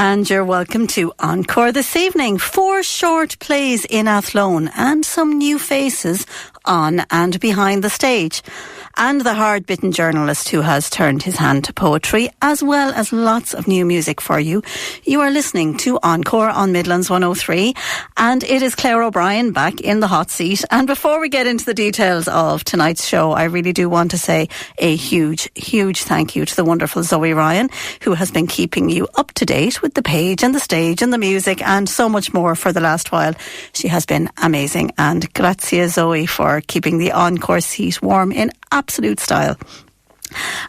And you're welcome to Encore this evening. 4 short plays in Athlone and some new faces on and behind the stage. And the hard-bitten journalist who has turned his hand to poetry, as well as lots of new music for you. You are listening to Encore on Midlands 103, and it is Claire O'Brien back in the hot seat. And before we get into the details of tonight's show, I really do want to say a huge, huge thank you to the wonderful Zoe Ryan, who has been keeping you up to date with the page and the stage and the music and so much more for the last while. She has been amazing, and grazie Zoe for keeping the Encore seat warm in absolute style.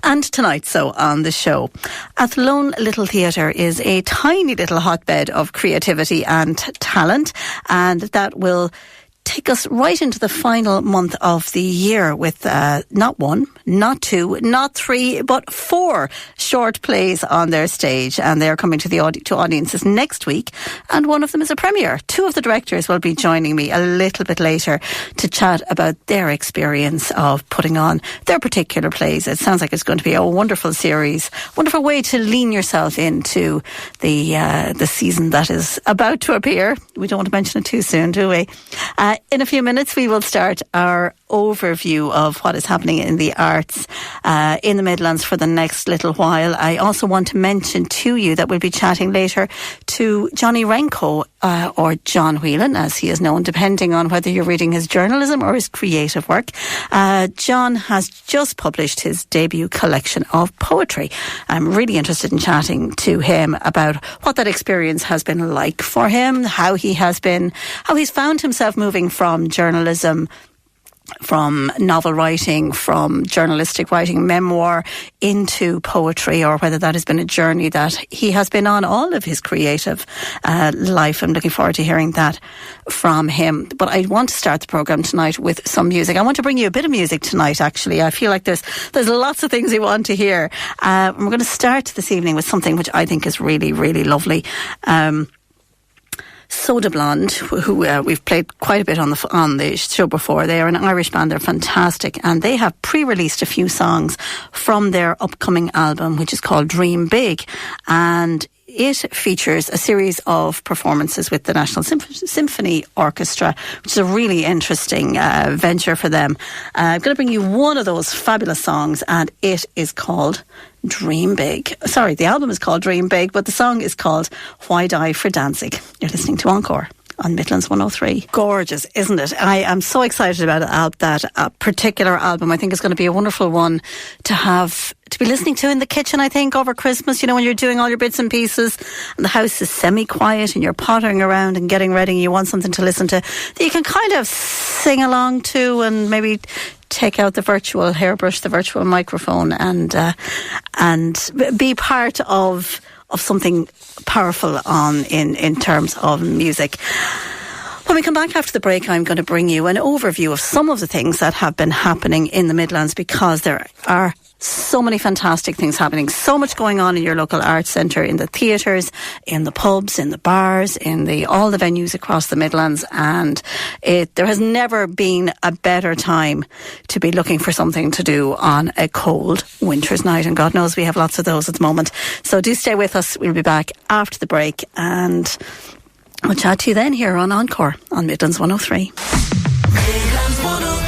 And tonight, so on the show, Athlone Little Theatre is a tiny little hotbed of creativity and talent, and that will take us right into the final month of the year with not 1, not 2, not 3, but 4 short plays on their stage, and they're coming to to audiences next week, and one of them is a premiere. 2 of the directors will be joining me a little bit later to chat about their experience of putting on their particular plays. It sounds like it's going to be a wonderful series, wonderful way to lean yourself into the season that is about to appear. We don't want to mention it too soon, do we? In a few minutes, we will start our overview of what is happening in the arts in the Midlands for the next little while. I also want to mention to you that we'll be chatting later to Johnny Renko, or John Whelan, as he is known, depending on whether you're reading his journalism or his creative work. John has just published his debut collection of poetry. I'm really interested in chatting to him about what that experience has been like for him, how he's found himself moving from journalism, from novel writing, from journalistic writing, memoir, into poetry, or whether that has been a journey that he has been on all of his creative life. I'm looking forward to hearing that from him. But I want to start the programme tonight with some music. I want to bring you a bit of music tonight, actually. I feel like there's lots of things we want to hear. We're going to start this evening with something which I think is really, really lovely. Soda Blonde, who we've played quite a bit on the show before. They are an Irish band. They're fantastic, and they have pre-released a few songs from their upcoming album, which is called Dream Big, and it features a series of performances with the National Symphony Orchestra, which is a really interesting venture for them. I'm going to bring you one of those fabulous songs, and it is called Dream Big. Sorry, the album is called Dream Big, but the song is called Why Die for Danzig. You're listening to Encore on Midlands 103. Gorgeous, isn't it? I am so excited about that particular album. I think it's going to be a wonderful one to be listening to in the kitchen, I think, over Christmas, when you're doing all your bits and pieces and the house is semi-quiet and you're pottering around and getting ready and you want something to listen to that you can kind of sing along to, and maybe take out the virtual hairbrush, the virtual microphone, and be part of something powerful in terms of music. When we come back after the break, I'm going to bring you an overview of some of the things that have been happening in the Midlands, because there are so many fantastic things happening, so much going on in your local arts centre, in the theatres, in the pubs, in the bars, in all the venues across the Midlands, and there has never been a better time to be looking for something to do on a cold winter's night, and God knows we have lots of those at the moment. So do stay with us. We'll be back after the break, and we'll chat to you then here on Encore on Midlands 103. Midlands 103.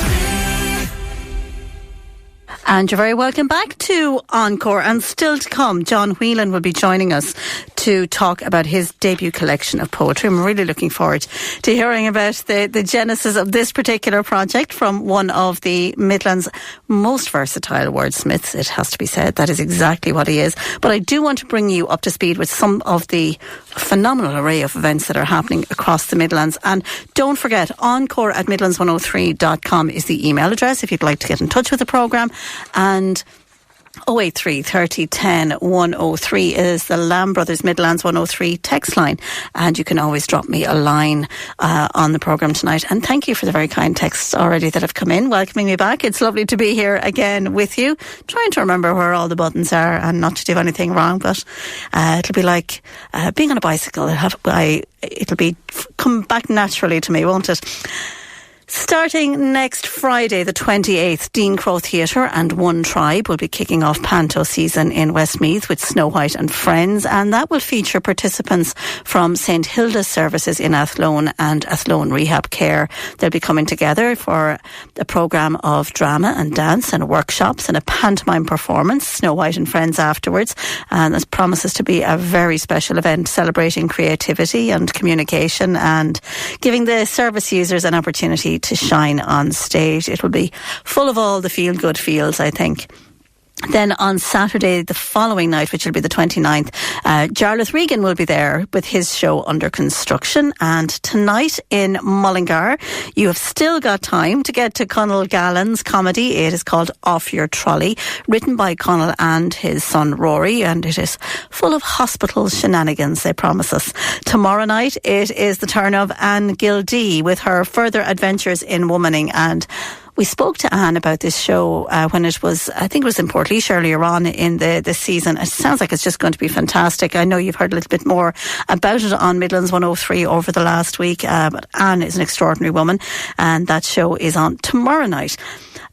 And you're very welcome back to Encore. And still to come, John Whelan will be joining us to talk about his debut collection of poetry. I'm really looking forward to hearing about the genesis of this particular project from one of the Midlands' most versatile wordsmiths, it has to be said. That is exactly what he is. But I do want to bring you up to speed with some of the phenomenal array of events that are happening across the Midlands. And don't forget, encore@midlands103.com is the email address if you'd like to get in touch with the programme. And 083 30 10 103 is the Lamb Brothers Midlands 103 text line, and you can always drop me a line on the programme tonight. And thank you for the very kind texts already that have come in welcoming me back. It's lovely to be here again with you, trying to remember where all the buttons are and not to do anything wrong, but it'll be like being on a bicycle. It'll come back naturally to me, won't it? Starting next Friday, the 28th, Dean Crowe Theatre and One Tribe will be kicking off Panto season in Westmeath with Snow White and Friends, and that will feature participants from St Hilda's Services in Athlone and Athlone Rehab Care. They'll be coming together for a programme of drama and dance and workshops and a pantomime performance, Snow White and Friends afterwards, and this promises to be a very special event celebrating creativity and communication and giving the service users an opportunity to shine on stage. It will be full of all the feel-good feels, I think. Then on Saturday, the following night, which will be the 29th, Jarlath Regan will be there with his show Under Construction. And tonight in Mullingar, you have still got time to get to Conall Gallen's comedy. It is called Off Your Trolley, written by Conall and his son Rory, and it is full of hospital shenanigans, they promise us. Tomorrow night, it is the turn of Anne Gildee with her further adventures in womaning, and we spoke to Anne about this show when it was, I think it was in Portlaoise earlier on in the season. It sounds like it's just going to be fantastic. I know you've heard a little bit more about it on Midlands 103 over the last week, but Anne is an extraordinary woman, and that show is on tomorrow night.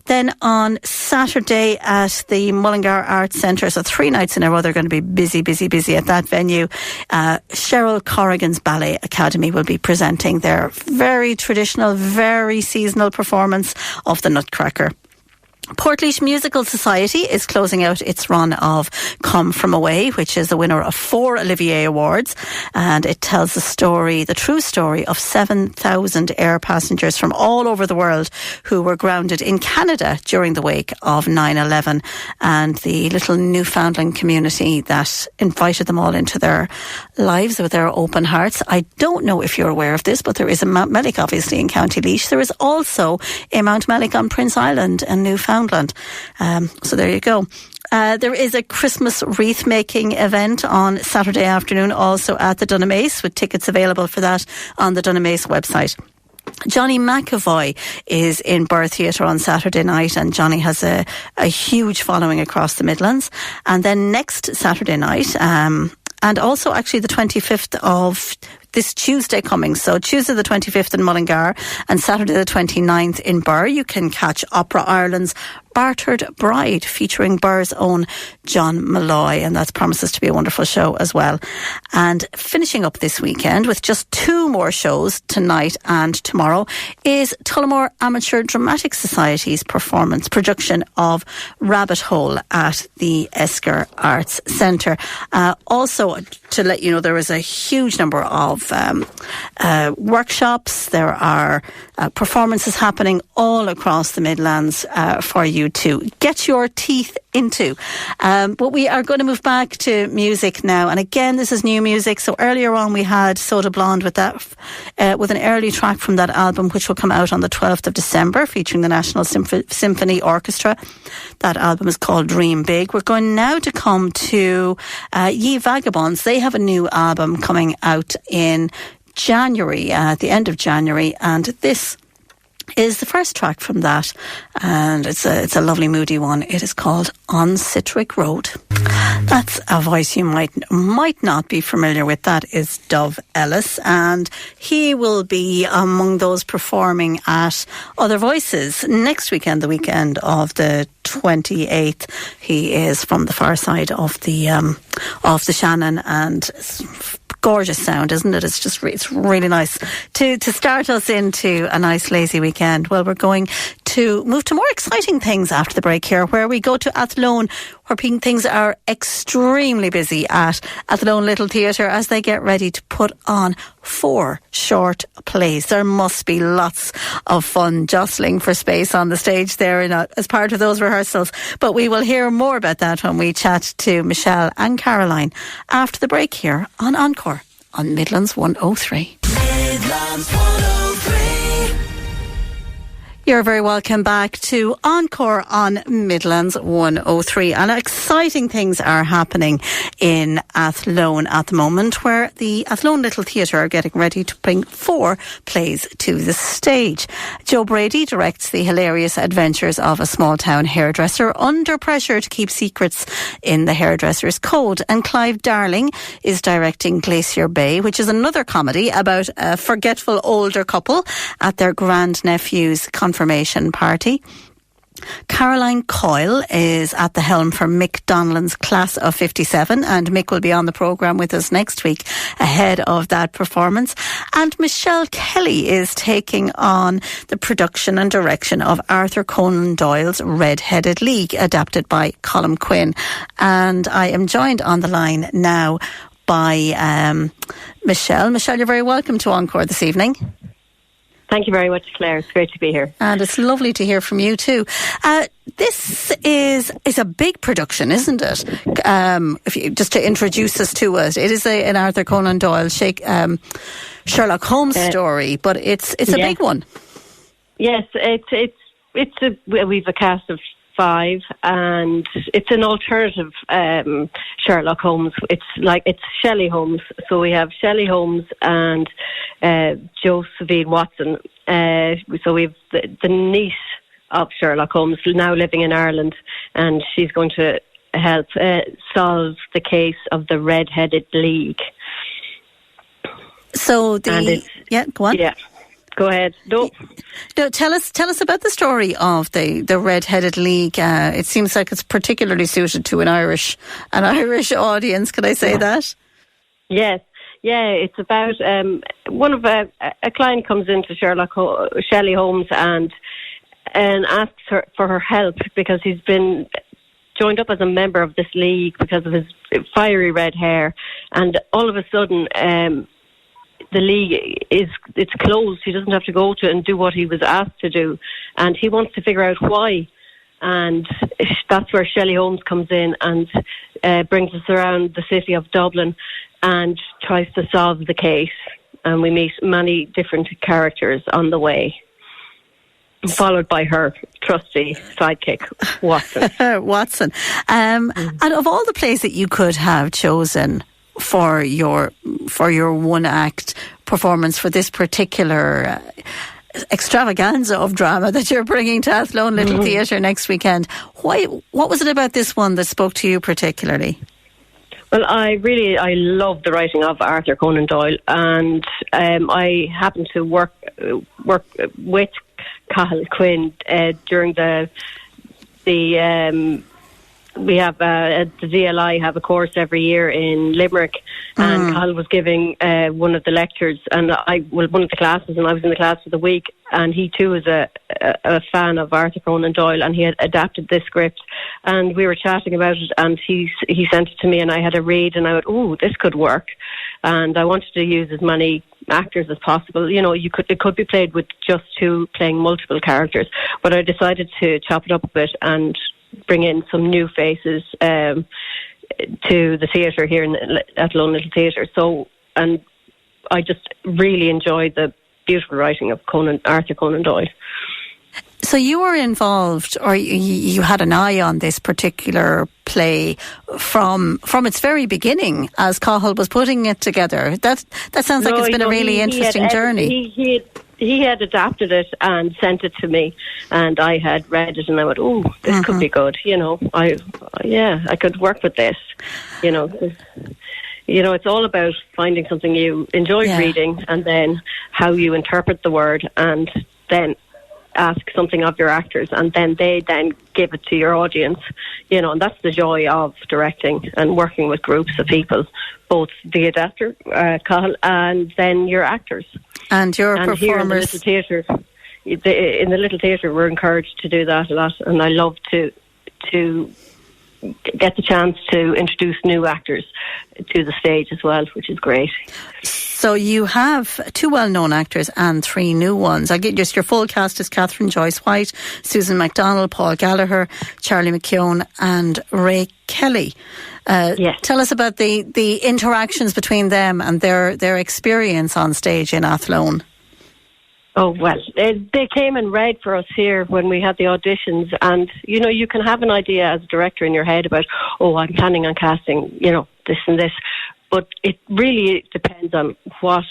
Then on Saturday at the Mullingar Arts Centre, so 3 nights in a row, they're going to be busy at that venue. Cheryl Corrigan's Ballet Academy will be presenting their very traditional, very seasonal performance of the Nutcracker. Portlaoise Musical Society is closing out its run of Come From Away, which is the winner of 4 Olivier Awards, and it tells the true story of 7,000 air passengers from all over the world who were grounded in Canada during the wake of 9/11, and the little Newfoundland community that invited them all into their lives with their open hearts. I don't know if you're aware of this, but there is a Mount Mellick obviously in County Laois. There is also a Mount Mellick on Prince Island and Newfoundland. So there you go. There is a Christmas wreath making event on Saturday afternoon also at the Dunamace, with tickets available for that on the Dunamace website. Johnny McAvoy is in Burr Theatre on Saturday night, and Johnny has a huge following across the Midlands. And then next Saturday night, and also actually the 25th of this Tuesday coming, so Tuesday the 25th in Mullingar and Saturday the 29th in Burr, you can catch Opera Ireland's Bartered Bride, featuring Burr's own John Malloy, and that promises to be a wonderful show as well. And finishing up this weekend with just 2 more shows tonight and tomorrow is Tullamore Amateur Dramatic Society's production of Rabbit Hole at the Esker Arts Centre. Also, to let you know, there is a huge number of workshops. There are performances happening all across the Midlands for you to get your teeth into. But we are going to move back to music now. And again, this is new music. So earlier on we had Soda Blonde with that, with an early track from that album, which will come out on the 12th of December, featuring the National Symphony Orchestra. That album is called Dream Big. We're going now to come to Ye Vagabonds. They have a new album coming out in January, at the end of January, and this is the first track from that, and it's a lovely moody one. It is called On Citric Road. That's a voice you might not be familiar with. That is Dove Ellis, and he will be among those performing at Other Voices next weekend, the weekend of the 28th. He is from the far side of the Shannon, and gorgeous sound, isn't it? It's really nice to start us into a nice lazy weekend. Well, we're going to move to more exciting things after the break here, where we go to Athlone, where things are extremely busy at Athlone Little Theatre as they get ready to put on 4 short plays. There must be lots of fun jostling for space on the stage there as part of those rehearsals. But we will hear more about that when we chat to Michelle and Caroline after the break here on Encore on Midlands 103. Midlands 103. You're very welcome back to Encore on Midlands 103, and exciting things are happening in Athlone at the moment, where the Athlone Little Theatre are getting ready to bring 4 plays to the stage. Joe Brady directs The Hilarious Adventures of a Small Town Hairdresser under pressure to keep secrets in the hairdresser's code. And Clive Darling is directing Glacier Bay, which is another comedy about a forgetful older couple at their grandnephew's confirmation party. Caroline Coyle is at the helm for Mick Donlan's Class of 57, and Mick will be on the programme with us next week ahead of that performance. And Michelle Kelly is taking on the production and direction of Arthur Conan Doyle's Red-Headed League, adapted by Colm Quinn. And I am joined on the line now by Michelle. Michelle, you're very welcome to Encore this evening. Thank you very much, Claire. It's great to be here. And it's lovely to hear from you too. This is a big production, isn't it? If you, just to introduce us to it, it is an Arthur Conan Doyle Sherlock Holmes story, but it's a big one. Yes, we've a cast of 5, and it's an alternative Sherlock Holmes. It's Shelley Holmes. So we have Shelley Holmes and Josephine Watson. So we've the niece of Sherlock Holmes now living in Ireland, and she's going to help solve the case of the Red-Headed League. So go on. Yeah. Go ahead. No, tell us about the story of the Red-Headed League. It seems like it's particularly suited to an Irish audience. Can I say that? Yes. Yeah, it's about one of a client comes into Shelley Holmes and asks her for her help because he's been joined up as a member of this league because of his fiery red hair, and all of a sudden the league it's closed. He doesn't have to go to it and do what he was asked to do, and he wants to figure out why. And that's where Shelley Holmes comes in and brings us around the city of Dublin and tries to solve the case. And we meet many different characters on the way, followed by her trusty sidekick, Watson. Watson. And of all the plays that you could have chosen for your one act performance for this particular extravaganza of drama that you're bringing to Athlone Little Theatre next weekend, what was it about this one that spoke to you particularly? Well, I love the writing of Arthur Conan Doyle, and I happened to work with Colm Quinn during we have the DLI have a course every year in Limerick, and Colm was giving one of the lectures, and one of the classes, and I was in the class for the week, and he too was a fan of Arthur Conan Doyle, and he had adapted this script, and we were chatting about it, and he sent it to me, and I had a read, and I went, "Oh, this could work," and I wanted to use as many actors as possible. You know, it could be played with just 2 playing multiple characters, but I decided to chop it up a bit and bring in some new faces to the theatre here at Athlone Little Theatre. So, and I just really enjoyed the beautiful writing of Arthur Conan Doyle. So you were involved, or you had an eye on this particular play from its very beginning as Cahill was putting it together. That sounds like it's been a really interesting journey. He had adapted it and sent it to me, and I had read it, and I went, "Oh, this could be good." You know, I could work with this. You know, it's all about finding something you enjoy reading, and then how you interpret the word, and then ask something of your actors, and then they give it to your audience. You know, and that's the joy of directing and working with groups of people, both the adapter, Cahill, and then your actors. And your performers. Here in the Little Theatre, we're encouraged to do that a lot, and I love to get the chance to introduce new actors to the stage as well, which is great. So you have 2 well-known actors and 3 new ones. I'll get just your full cast is Catherine Joyce White, Susan MacDonald, Paul Gallagher, Charlie McKeown and Ray Kelly. Yes. Tell us about the interactions between them and their experience on stage in Athlone. Oh, well, they came and read for us here when we had the auditions, and, you know, you can have an idea as a director in your head about, I'm planning on casting, this and this. But it really depends on what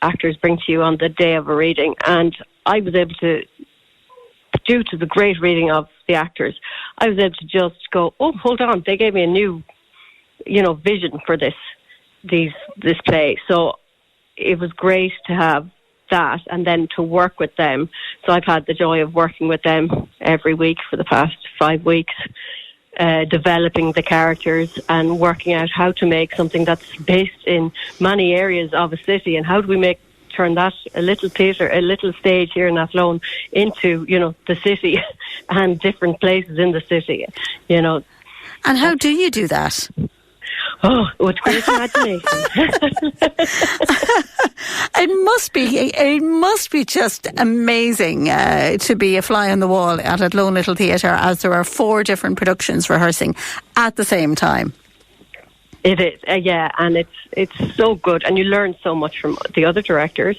actors bring to you on the day of a reading. And I was able to, due to the great reading of the actors, I was able to just go, oh, hold on, they gave me a new, vision for this play. So it was great to have that and then to work with them. So I've had the joy of working with them every week for the past 5 weeks, developing the characters and working out how to make something that's based in many areas of a city, and how do we turn that a little theatre, a little stage here in Athlone into, the city and different places in the city, And how do you do that? Oh, with great imagination. It must be just amazing to be a fly on the wall at Athlone Little Theatre, as there are 4 different productions rehearsing at the same time. It is, and it's so good, and you learn so much from the other directors.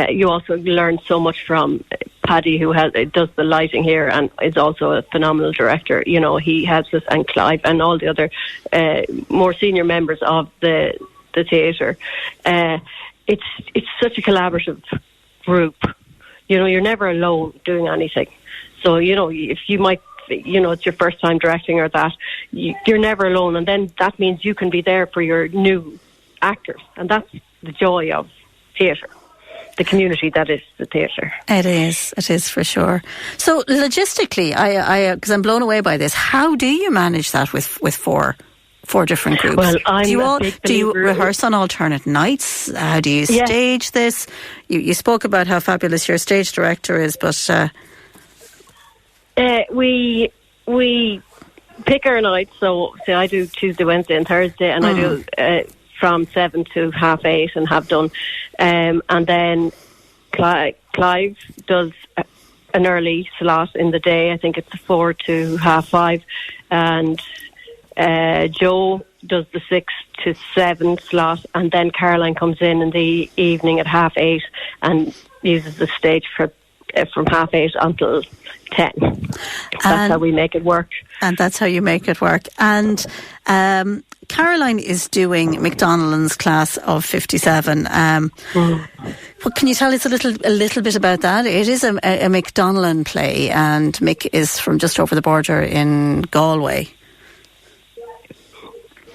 You also learn so much from Paddy, who does the lighting here and is also a phenomenal director. He helps us, and Clive and all the other more senior members of the theatre. It's such a collaborative group. You're never alone doing anything. So, if you might, it's your first time directing or that, you're never alone. And then that means you can be there for your new actors. And that's the joy of theatre. The community that is the theatre. It is for sure. So logistically, I because I'm blown away by this. How do you manage that with four different groups? Well, do you rehearse on alternate nights? How do you stage this? You spoke about how fabulous your stage director is, but we pick our nights. So say I do Tuesday, Wednesday, and Thursday, and I do from 7 to 8:30 and have done. And then Clive does an early slot in the day. I think it's 4 to 5:30. And Joe does the 6 to 7 slot. And then Caroline comes in the evening at 8:30 and uses the stage from 8:30 until 10. That's how we make it work. And that's how you make it work. And Caroline is doing McDonald's class of 57. What can you tell us a little bit about that? It is a McDonald play, and Mick is from just over the border in Galway.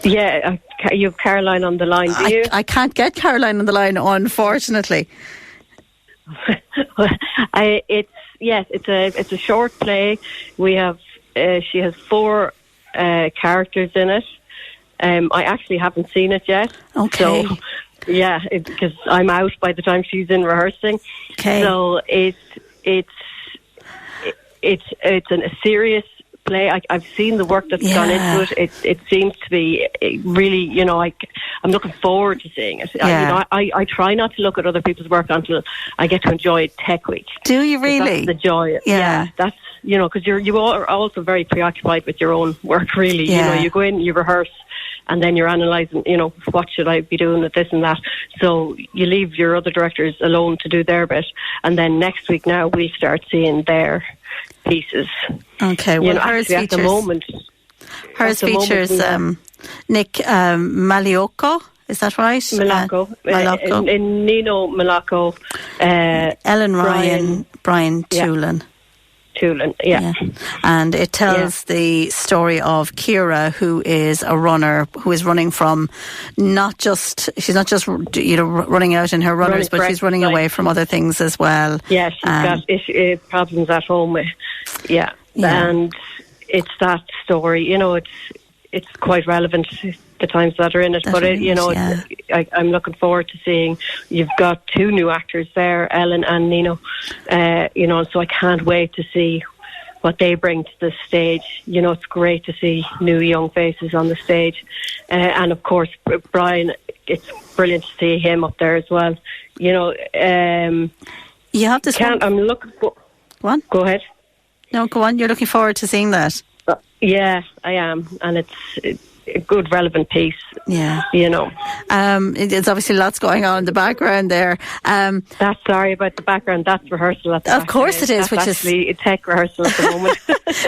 Yeah, you have Caroline on the line, do you? I can't get Caroline on the line, unfortunately. It's a short play. We have she has 4 characters in it. I actually haven't seen it yet. Okay. So, because I'm out by the time she's in rehearsing. Okay. So it's a serious play. I've seen the work that's gone into it. It seems to be really, I'm looking forward to seeing it. Yeah. I try not to look at other people's work until I get to enjoy Tech Week. Do you really? That's the joy. Yeah. That's, because you are also very preoccupied with your own work, really. Yeah. You go in, you rehearse, and then you're analysing, what should I be doing with this and that. So you leave your other directors alone to do their bit. And then next week now we'll start seeing their pieces. Okay, well, hers features... At the moment... Hers features Nick Maliocco, is that right? Malacco. Nino Malacco. Ellen Ryan, Brian Tulin. Yeah. And it tells the story of Ciara, who is a runner, who is running from she's not just running out in her runners, but she's running away from other things as well. Yeah, she's got problems at home. And it's that story. It's quite relevant to the times that are in it. I'm looking forward to seeing. You've got 2 new actors there, Ellen and Nino. So I can't wait to see what they bring to the stage. It's great to see new young faces on the stage, and of course Brian. It's brilliant to see him up there as well. You have this. I'm looking for. Go on. Go ahead. No, go on. You're looking forward to seeing that. Yeah, I am, and it's a good relevant piece. Yeah. You know. It's obviously lots going on in the background there. That's sorry about the background. That's rehearsal at the Of course it is, That's actually a tech rehearsal at the moment.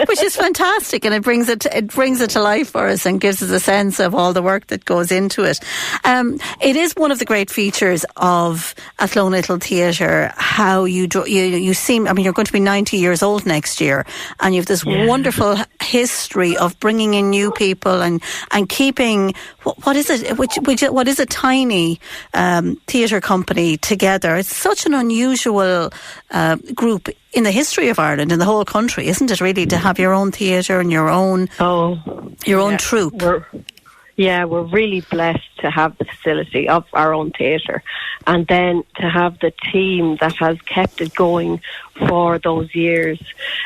Which is fantastic, and it brings it to life for us and gives us a sense of all the work that goes into it. It is one of the great features of Athlone Little Theatre, how you seem, I mean, you're going to be 90 years old next year, and you have this wonderful history of bringing in new people and keeping, what is it, what is a tiny theatre company together. It's such an unusual group in the history of Ireland, in the whole country, isn't it, really, to have your own theatre and your own troupe? We're really blessed to have the facility of our own theatre, and then to have the team that has kept it going for those years,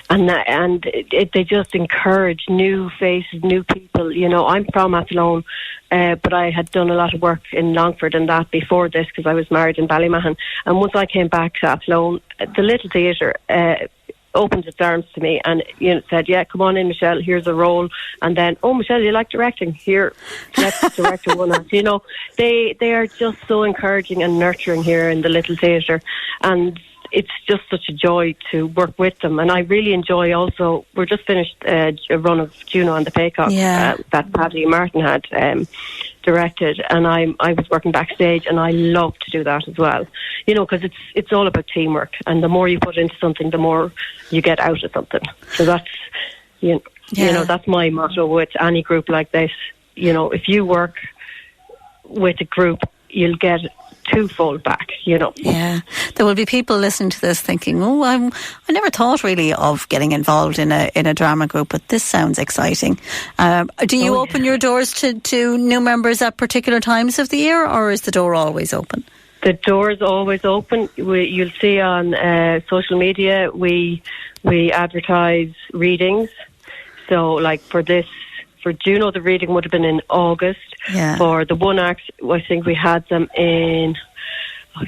and they just encourage new faces, new people. You know, I'm from Athlone, but I had done a lot of work in Longford and that before this, because I was married in Ballymahon. And once I came back to Athlone, the Little Theatre opened its arms to me and said, yeah, come on in, Michelle, here's a role. And then, oh, Michelle, you like directing? Here, let's direct one act. You know, they are just so encouraging and nurturing here in the Little Theatre, and it's just such a joy to work with them. And I really enjoy also, we're just finished a run of Juno and the Paycock that Paddy Martin had directed, and I was working backstage, and I love to do that as well, you know, because it's all about teamwork, and the more you put into something, the more you get out of something. So that's you know, that's my motto with any group like this. You know, if you work with a group, you'll get twofold back, you know. Yeah, there will be people listening to this thinking, oh, I never thought really of getting involved in a drama group, but this sounds exciting. Do you open your doors to new members at particular times of the year, or is the door always open? The door is always open. You'll see on social media we advertise readings. So like for Juno, the reading would have been in August. Yeah. For the one act, I think we had them in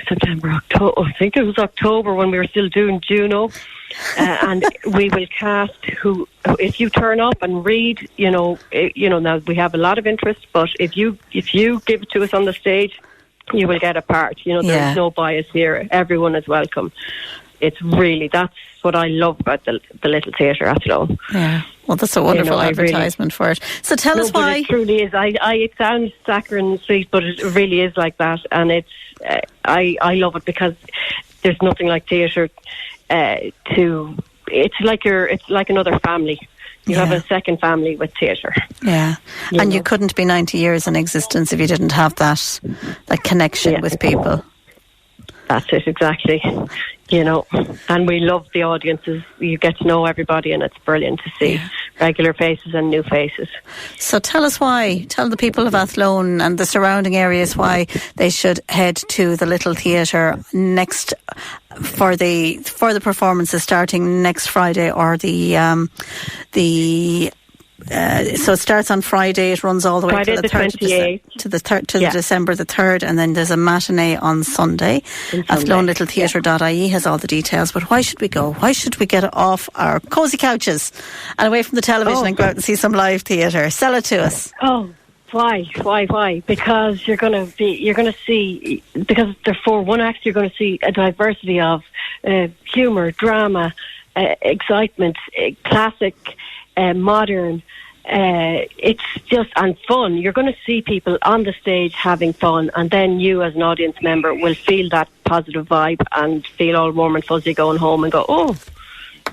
September, October. I think it was October when we were still doing Juno. And we will cast who, if you turn up and read, now we have a lot of interest, but if you give it to us on the stage, you will get a part. You know, there's no bias here. Everyone is welcome. It's really, that's what I love about the Little Theatre Athlone. Yeah. Well, that's a wonderful advertisement for it. So tell us why. It truly is. It sounds saccharine and sweet, but it really is like that. And it's, I love it because there's nothing like theatre it's like another family. You have a second family with theatre. Yeah. And you couldn't be 90 years in existence if you didn't have that connection with people. That's it, exactly. You know, and we love the audiences. You get to know everybody, and it's brilliant to see regular faces and new faces. So tell the people of Athlone and the surrounding areas why they should head to the Little Theatre next for the performances starting next Friday, or so it starts on Friday. It runs all the way Friday to the 3rd to December the 3rd, and then there's a matinee on Sunday. AthlonLittleTheatre.ie has all the details. But why should we go? Why should we get off our cosy couches and away from the television and go out and see some live theatre? Sell it to us. Oh, why? Because you're going to see, because for one act you're going to see a diversity of humour, drama, excitement, classic, modern. It's just and fun. You're going to see people on the stage having fun, and then you as an audience member will feel that positive vibe and feel all warm and fuzzy going home and go, oh,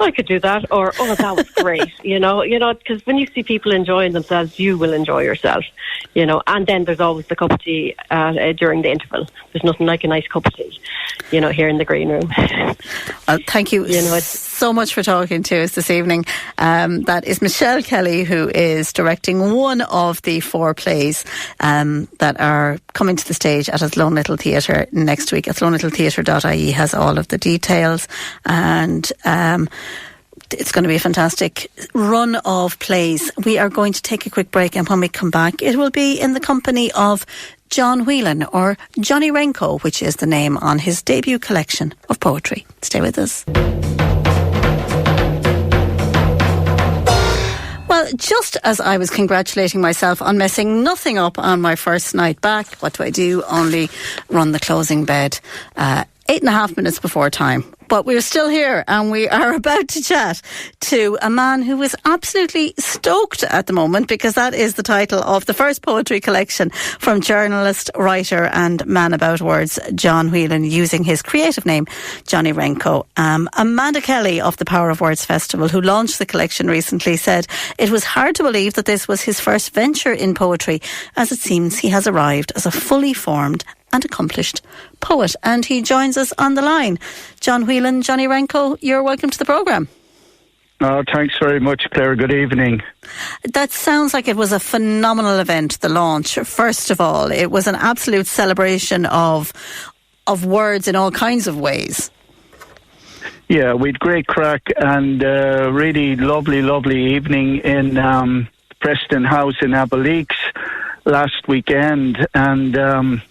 I could do that, or oh, that was great. you know, because when you see people enjoying themselves, you will enjoy yourself. You know, and then there's always the cup of tea during the interval. There's nothing like a nice cup of tea, here in the green room. Thank you, so much for talking to us this evening. That is Michelle Kelly, who is directing one of the 4 plays that are coming to the stage at Athlone Little Theatre next week. AthlonLittleTheatre.ie has all of the details, and it's going to be a fantastic run of plays. We are going to take a quick break, and when we come back, it will be in the company of John Whelan, or Johnny Renko, which is the name on his debut collection of poetry. Stay with us. Well, just as I was congratulating myself on messing nothing up on my first night back, what do? Only run the closing bed 8.5 minutes before time. But we're still here and we are about to chat to a man who is absolutely stoked at the moment, because that is the title of the first poetry collection from journalist, writer and man about words John Whelan, using his creative name Johnny Renko. Amanda Kelly of the Power of Words Festival, who launched the collection recently, said it was hard to believe that this was his first venture in poetry, as it seems he has arrived as a fully formed and accomplished poet. And he joins us on the line. John Whelan, Johnny Renko, you're welcome to the programme. Oh, thanks very much, Claire. Good evening. That sounds like it was a phenomenal event, the launch. First of all, it was an absolute celebration of words in all kinds of ways. Yeah, we had great crack and really lovely evening in Preston House in Abbeyleix last weekend, and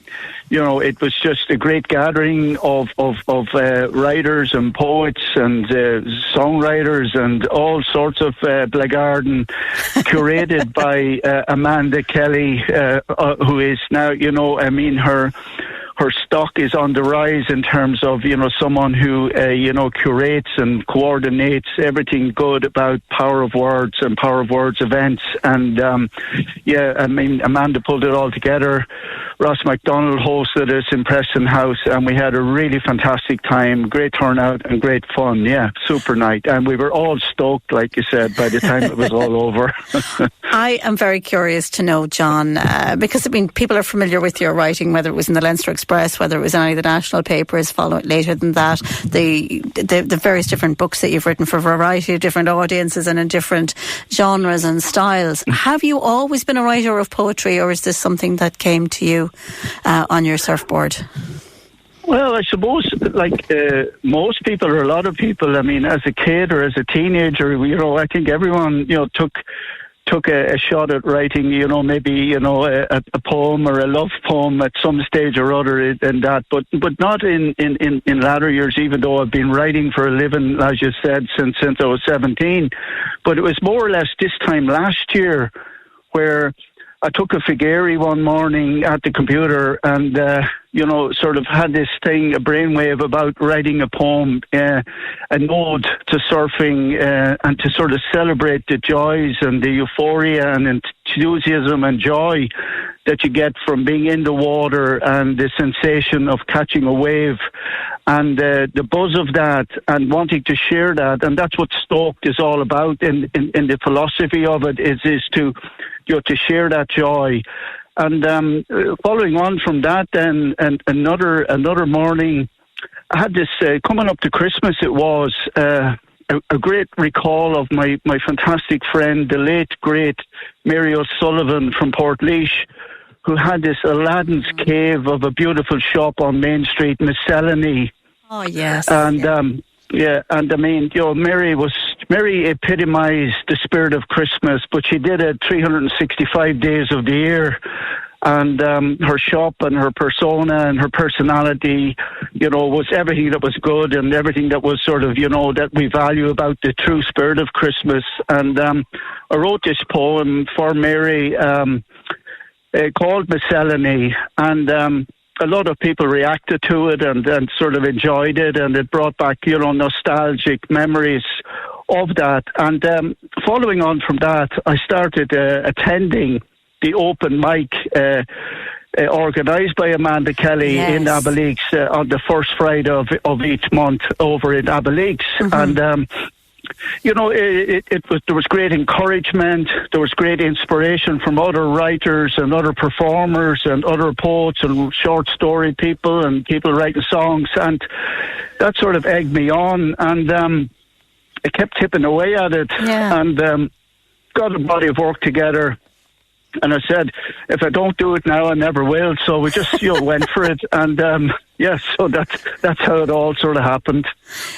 it was just a great gathering of writers and poets and songwriters and all sorts of blackguarding, curated by Amanda Kelly, who is now, her stock is on the rise in terms of, someone who, curates and coordinates everything good about Power of Words and Power of Words events. And, Amanda pulled it all together. Ross MacDonald hosted us in Preston House, and we had a really fantastic time, great turnout and great fun. Yeah, super night. And we were all stoked, like you said, by the time it was all over. I am very curious to know, John, because, people are familiar with your writing, whether it was in the Leinster Express, whether it was in any of the national papers, following later than that, the various different books that you've written for a variety of different audiences and in different genres and styles. Have you always been a writer of poetry, or is this something that came to you on your surfboard? Well, I suppose, like most people, or a lot of people, as a kid or as a teenager, I think everyone, took a shot at writing, maybe, a poem or a love poem at some stage or other in that, but not in latter years, even though I've been writing for a living, as you said, since I was 17. But it was more or less this time last year where I took a figari one morning at the computer and, sort of had this thing, a brainwave about writing a poem, an ode to surfing, and to sort of celebrate the joys and the euphoria and enthusiasm and joy that you get from being in the water and the sensation of catching a wave and the buzz of that and wanting to share that. And that's what Stoked is all about in the philosophy of it, is to share that joy. And following on from that, then, and another morning, I had this coming up to Christmas. It was a great recall of my fantastic friend, the late great Mary O'Sullivan from Portlaoise, who had this Aladdin's Cave of a beautiful shop on Main Street, Miscellany. Oh yes, and. Mary epitomised the spirit of Christmas, but she did it 365 days of the year. And her shop and her persona and her personality, was everything that was good and everything that was sort of, that we value about the true spirit of Christmas. And I wrote this poem for Mary called Miscellany, and a lot of people reacted to it and sort of enjoyed it, and it brought back, nostalgic memories of that. And following on from that, I started attending the open mic organised by Amanda Kelly in Abbeyleix on the first Friday of each month over in Abbeyleix. Mm-hmm. And there was great encouragement, there was great inspiration from other writers and other performers and other poets and short story people and people writing songs, and that sort of egged me on, and I kept tipping away at it, and got a body of work together. And I said, if I don't do it now, I never will. So we just went for it, and so that's how it all sort of happened.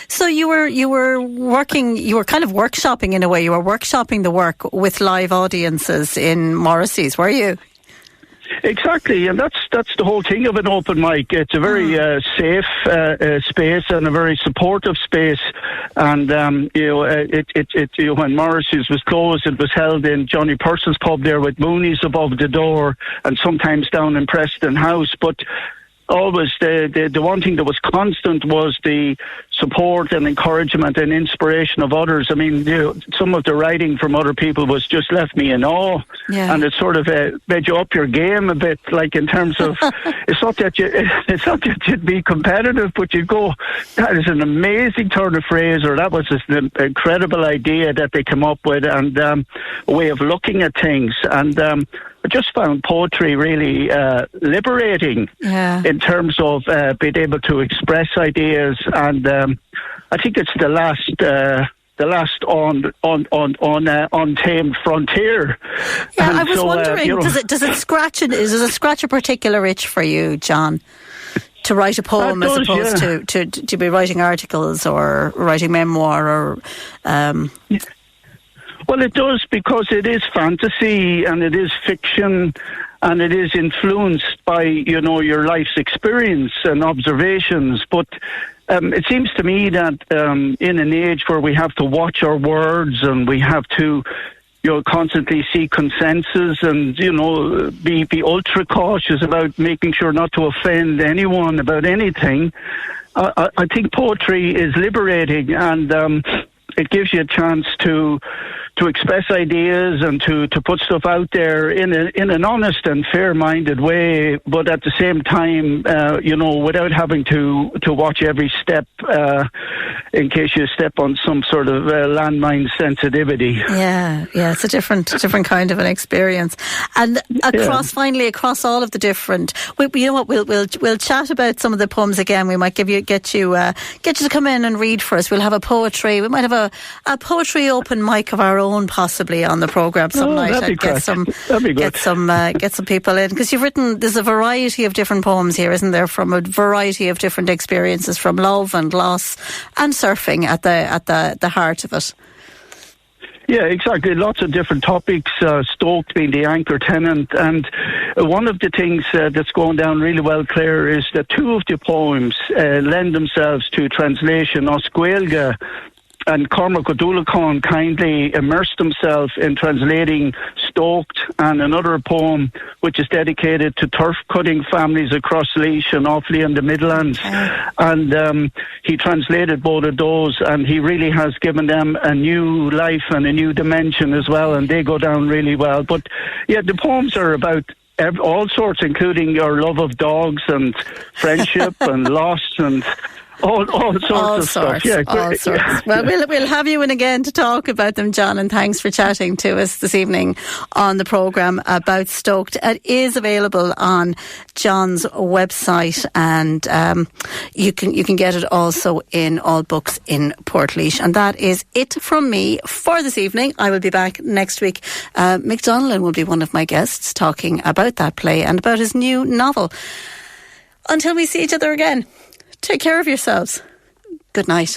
So you were working, you were kind of workshopping in a way. You were workshopping the work with live audiences in Morrissey's, were you? Exactly, and that's the whole thing of an open mic. It's a very safe space and a very supportive space. And when Morrissey's was closed, it was held in Johnny Purcell's pub there with Mooney's above the door, and sometimes down in Preston House. But always the one thing that was constant was the support and encouragement and inspiration of others. I mean, some of the writing from other people was just left me in awe, and it sort of made you up your game a bit. Like in terms of, it's not that you'd be competitive, but you go, that is an amazing turn of phrase, or that was just an incredible idea that they come up with, and a way of looking at things. And I just found poetry really liberating in terms of being able to express ideas, and I think it's the last untamed frontier. Yeah, and I was wondering, does it scratch a particular itch for you, John? To write a poem as opposed to be writing articles or writing memoir or. Well, it does, because it is fantasy and it is fiction, and it is influenced by, your life's experience and observations. But it seems to me that in an age where we have to watch our words and we have to, constantly seek consensus and, be ultra cautious about making sure not to offend anyone about anything, I think poetry is liberating, and it gives you a chance to express ideas and to put stuff out there in an honest and fair-minded way, but at the same time, without having to watch every step in case you step on some sort of landmine sensitivity. Yeah, it's a different kind of an experience. And across all of the different, we'll chat about some of the poems again. We might get you to come in and read for us. We'll have a poetry. We might have a poetry open mic of our own, possibly on the programme some night. That'd be get some people in, because you've written. There's a variety of different poems here, isn't there? From a variety of different experiences, from love and loss and surfing at the heart of it. Yeah, exactly. Lots of different topics, Stoked being the anchor tenant. And one of the things that's going down really well, Claire, is that two of the poems lend themselves to translation. Os Gaeilge and Cormac O'Doulachan kindly immersed himself in translating Stoked, and another poem which is dedicated to turf cutting families across Laois and Offaly in the Midlands. And he translated both of those, and he really has given them a new life and a new dimension as well, and they go down really well. But yeah, the poems are about all sorts, including your love of dogs and friendship and loss and all sorts of stuff. Yeah, all sorts. Well, we'll have you in again to talk about them, John, and thanks for chatting to us this evening on the programme about Stoked. It is available on John's website, and you can get it also in all books in Portlaoise. And that is it from me for this evening. I will be back next week. Mick Donnellan will be one of my guests, talking about that play and about his new novel. Until we see each other again, take care of yourselves. Good night.